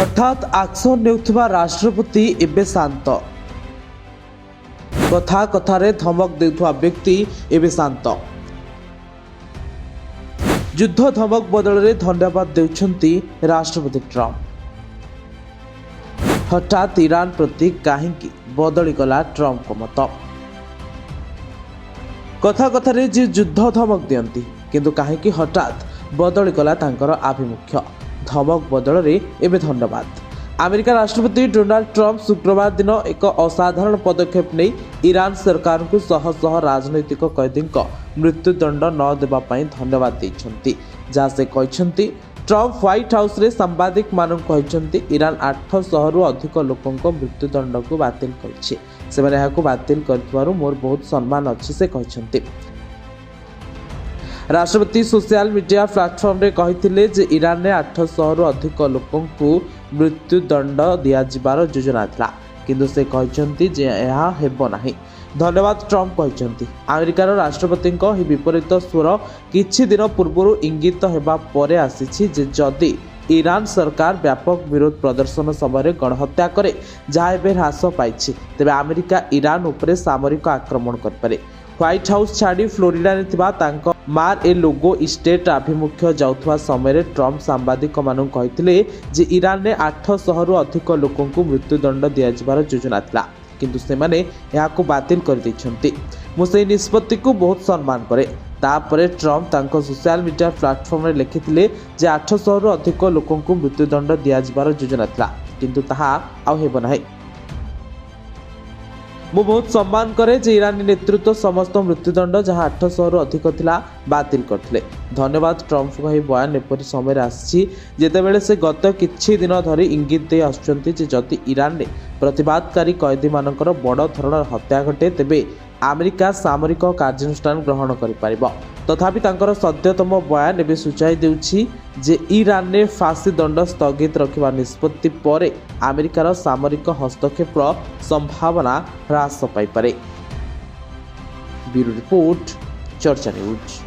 हठात आक्शन नेउथिबा राष्ट्रपति एबे शांत। कथा कथारे धमक देउथुवा व्यक्ति एबे शांत। युद्ध धमक बदल धन्यवाद देउछंती राष्ट्रपति ट्रंप। हठात ईरान प्रति काहींकी बदली गला ट्रंप को मत। कथा कथारे जे युद्ध धमक दियंती किंतु काहींकी हठात बदली गला तांकर आभिमुख्य। धमक बदल रे एबे धन्यवाद। अमेरिका राष्ट्रपति डोनाल्ड ट्रंप शुक्रवार दिन एक असाधारण पदक्षेप नहीं ईरान सरकार को शह शह राजनैतिक कैदी मृत्युदंड न देवा पाई धन्यवाद देइछंती। जहाँ से कहते ट्रंप व्हाइट हाउस रे सांबादिक मानक कहते ईरान 800 रु अधिक लोकों मृत्युदंड को बातिल करिछि। सेमाने एहाकु बातिल करथिबारु मोर बहुत सम्मान अछि से कहते। राष्ट्रपति सोशल मीडिया प्लेटफॉर्म रे कहिथिले जे ईरान ने 800 रु अधिक लोकों को मृत्युदंड दियाजिबार योजना थिला किंतु से कहते जे यह हेबो नाही। धन्यवाद ट्रंप कहते। अमेरिकार राष्ट्रपति ही विपरीत स्वर किछि दिन पूर्व इंगित हेबा परे आसीछि जे जदि ईरान सरकार व्यापक विरोध प्रदर्शन समय गणहत्या करे जहाँ एबे ह्रास पाइछि तेबे अमेरिका ईरान उपरे सामरिक आक्रमण करपारे। व्हाइट हाउस छाड़ी फ्लोरिडा ने थिबा तांको मार ए लोगो स्टेट आभिमुख्य जाउथवा समय ट्रंप सांबादिक मानक कहथिले जे ईरान ने 800 रु अधिक लोकों को मृत्युदंड दियाजिबार योजना थिला किंतु सेमाने याको बातिल कर दैछंती। मु से निष्पत्ति को बहुत सम्मान करे। तापरे ट्रंप तांको सोशल मीडिया प्लेटफॉर्म रे लिखिथिले जे 800 रु अधिक लोकों को मृत्युदंड दियाजिबार योजना थिला किंतु ताहा आउ हेबो नाही। मु बहुत सम्मान करे जे ईरानी नेतृत्व समस्त मृत्युदंड जहाँ 800 रु अधिक थिला बातिल करथिले। धन्यवाद ट्रंप को बयान एपरि समय आसी जेतेबेले से गत किछि दिन धरी इंगित दे आछुचंती जे जदि ईरान ने प्रतिवादकारी कैदी मानकर बड़ धरणर हत्या घटे तेबे अमेरिका सामरिक कार्यानुष्ठान ग्रहण करि परिबो। तथापि तांकर सद्यतम बयान एबे सूचाई देउछि जे ईरान ने फांसी दंड स्थगित रखिबा निष्पत्ति परे अमेरिकार सामरिक हस्तक्षेप संभावना ह्रास पाई पारे। ब्यूरो रिपोर्ट चर्चा न्यूज।